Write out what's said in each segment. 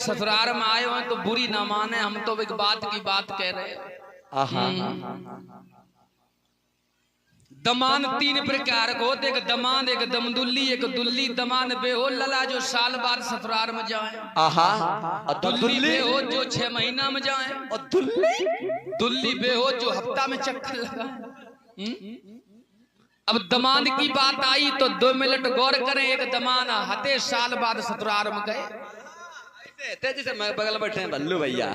ससुराल में आए हो तो बुरी ना माने, हम तो एक बात की बात कह रहे हैं। दमान तीन प्रकार को होते, एक दमान, एक दमदुल्ली, एक दुल्ली। दमान बेहो लला जो साल बाद ससुराल में जाए, दुल्ली बेहो जो 6 महीना में जाए, और दुल्ली बेहो जो हफ्ता में चक्कर लगा। अब दमान की बात आई तो 2 मिनट गौर करें। एक दमान हते साल बाद ससुराल में गए, तेजी से बगल बैठे हैं बल्लू भैया,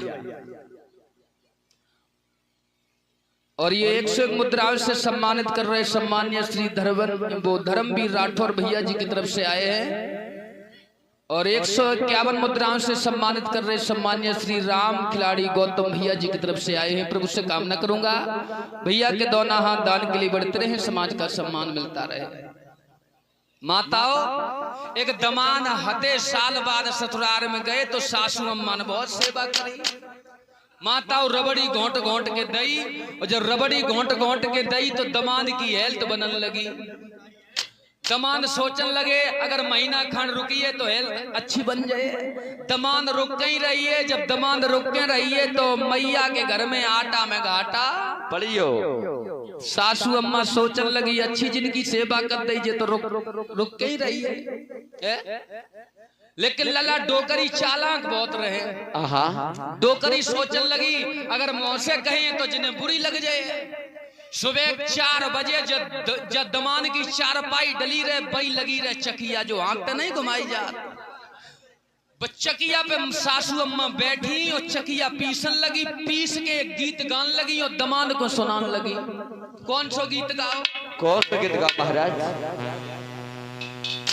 और ये 101 मुद्राओं से सम्मानित कर रहे सम्मान्य श्री धर्मवीर राठौर भैया जी की तरफ से आए हैं। और 151 मुद्राओं से सम्मानित कर रहे सम्मान्य श्री राम खिलाड़ी गौतम भैया जी की तरफ से आए हैं। प्रभु से कामना करूंगा भैया के दोनों हाथ दान के लिए बढ़ते रहे, समाज का सम्मान मिलता रहे। माताओं, एक दमान हते साल बाद ससुराल में गए तो सासू अम्मा ने बहुत सेवा करी। माताओं रबड़ी घोंट घोंट के दई, और जब रबड़ी घोंट घोंट के दई तो दमान की हेल्थ बनने लगी। दमान सोचने लगे अगर महीना खंड रुकिए तो हेल्थ अच्छी बन जाए। दमान रुक ही रही है, जब दमान रुक के रही है तो मैया के घर में आटा में घाटा पड़ियो। सासू अम्मा सोचने लगी अच्छी जिनकी सेवा कर दीजिए तो रुक के ही रही है। लेकिन लला डोकरी चालाक बहुत रहे। डोकरी सोचने लगी अगर मौसे कहें तो जिन्हें बुरी लग जाए। सुबह 4 बजे जब दमान की चारपाई डली रहे, बई लगी रहे चकिया जो आंख नहीं घुमाई जा, चकिया पे सासू अम्मा बैठी और चकिया पीसन लगी। पीस के एक गीत गान लगी और दमान को सुनाने लगी। कौन सा गीत गाओ? कौन सा गीत गाओ महाराज?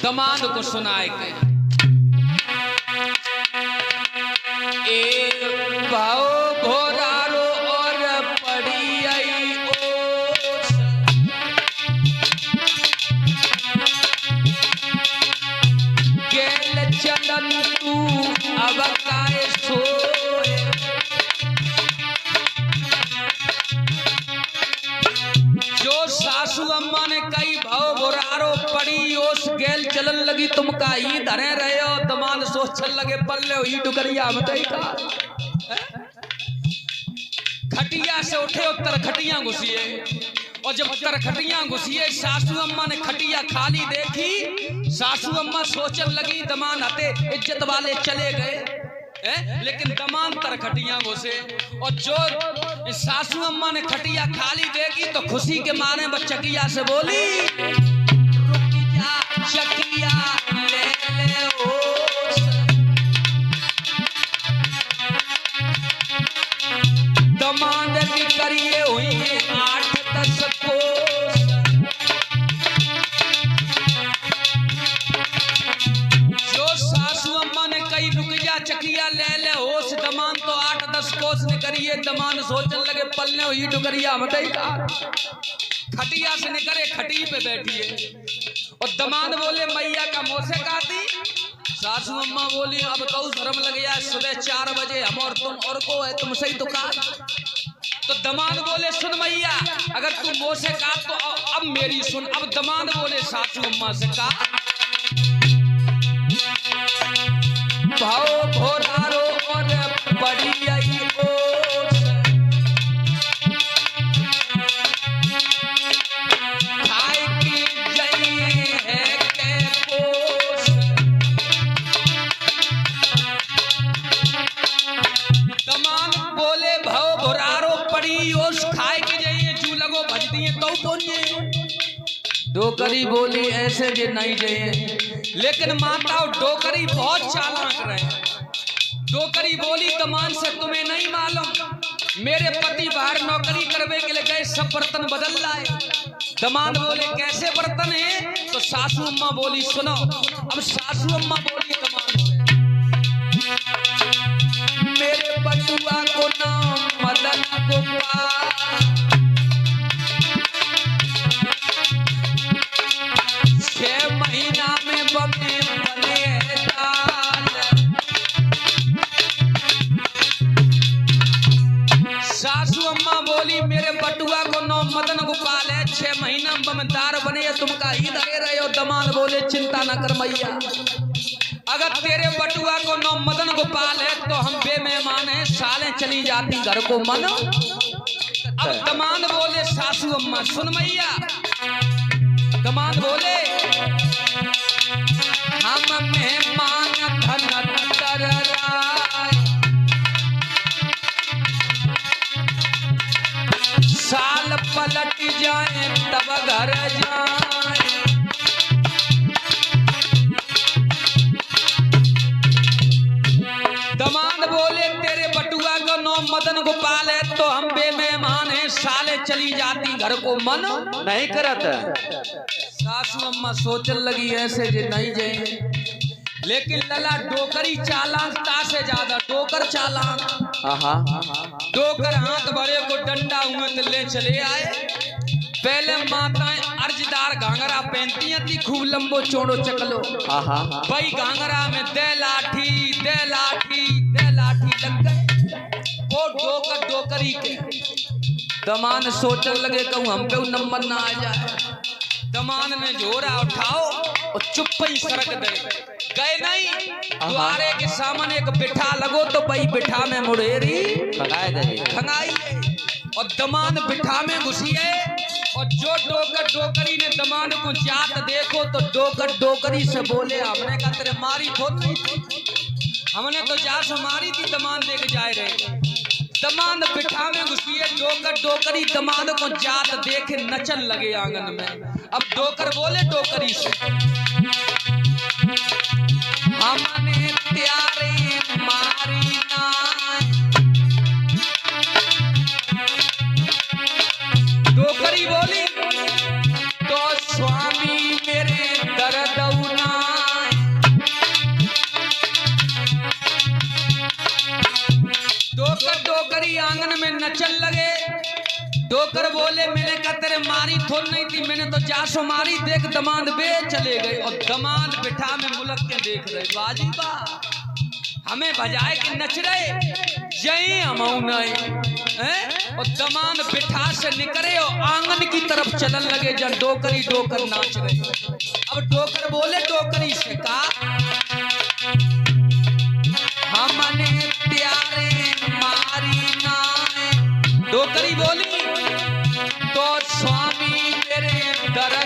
दमान को सुनाए के ए भाव घोरारो और पड़ी आई ओस, गेल चलन तू अब काए सोए। जो सासू अम्मा ने कई भाव घोरारो पड़ी ओस, गेल चलन लगी तुम का ही धरे रहे हो। दमान सोचने लगे पल्ले ही डुकरिया बताई का खटिया से उठे उत्तर खटिया घुसिए, और जब उत्तर खटिया घुसिए सासू अम्मा ने खटिया खाली देखी। सासू अम्मा सोचने लगी दमान हते इज्जत वाले चले गए, लेकिन दमान तर खटिया घुसे। और जो सासू अम्मा ने खटिया खाली देखी तो खुशी के मारे बच्चकिया से बोली रुक जा चकिया ले ले ओस। दमान की करिए हुई 8-10 कोस। जो सासू अम्मा ने कही रुक जा चकिया ले ले होश, दमान तो 8-10 कोस ने करिए। दमान सोचने लगे पलने हुई डुकरिया बताई का खटिया से निकले खटी पे बैठिए। और दमान बोले मैया का मोसे काती। सासू अम्मा बोली अब तो धर्म लग गया, सुबह 4 बजे हम और तुम और को है तुम सही दुकान। तो दमान बोले सुन मैया अगर तू मुँह से काट तो अब मेरी सुन। अब दमान बोले सासू अम्मा से का भाव घोरारो और बड़ी आई ओस, खाए की जई है के पोस। दमान बोले भाव घोरारो पड़ी ओस, खाए की जई जू लगो भज दिए तो पहुंचे। डोकरी बोली ऐसे जे नहीं जाइए, लेकिन माताओं डोकरी बहुत चालाक रहे। डोकरी बोली दमान से तुम्हें नहीं मालूम मेरे पति बाहर नौकरी करने के लिए गए, सब बर्तन बदल लाए। दमान बोले कैसे बर्तन है? तो सासू अम्मा बोली सुनो। अब सासू अम्मा बोली दमान से मेरे बटुआ को नाम मदन गोपाल, 6 महीना में बने बने दाल। सासू अम्मा बोली मेरे बटुआ को नाम मदन गोपाल है, 6 महीना में बमदार बने, तुम का ही लगे रहे हो। दमान बोले चिंता न कर मैया, अगर तेरे बटुआ को नाम मदन गोपाल है तो हम बेमेहमान है, सालें चली जाती घर को मन। अब दमाद बोले सासू अम्मा सुन मैया, दमाद बोले हम मेहमान धन तर राय, साल पलट जाए तब घर जाए। दमाद बोले तेरे बटुआ का नाम मदन गोपाल है तो हम बेमेहमान हैं, साले चली जाती घर को मन नहीं करत। सासू अम्मा सोचन लगी ऐसे जे नहीं जाए, लेकिन लला डोकरी चालाकता से ज्यादा डोकर चालाक। डोकर हाथ भरे को डंडा हुए तो ले चले आए। पहले माताएं अर्जदार घाघरा पहनती थी, खूब लंबो चौड़ो चकलो। भाई घाघरा में दे लाठी दे लाठी दे लाठी लग गए। वो डोकर डोकरी के दमान सोचने लगे कहूँ हम पे नंबर ना आ जाए। दमान ने झोरा उठाओ और चुप ही सरक दे गए नहीं। द्वारे के सामने एक बिठा लगो तो भाई बिठा में मुड़ेरी खंगाई और दमान बिठा में घुसी है। और जो डोकर डोकरी ने दमान को जात देखो तो डोकर डोकरी से बोले हमने कहा तेरे मारी थो नहीं, हमने तो जास मारी थी दमान देख जाए रहे। दमान बिठा में घुसी है, डोकर डोकरी दमान को जात देखे नचन लगे आंगन में। अब डोकर बोले डोकरी से हमने प्यारे मारी ना, डोकरी बोली तो स्वामी मेरे दर्द उना। डोकर डोकरी आंगन में नचन लगे। डोकर बोले मैंने कहा तेरे मारी थो नहीं थी, मैंने तो जासो मारी देख दमाद बे चले गए। और दमाद बिठा में मुलक के देख रहे बाजी बा हमें बजाए के नच रहे जय हम और दमान बिठा से निकले और आंगन की तरफ चलन लगे जब डोकरी डोकर नाच रहे। अब डोकर बोले डोकरी से कहा हमने प्यारे मारी ना, डोकरी बोली तो स्वामी मेरे दर्द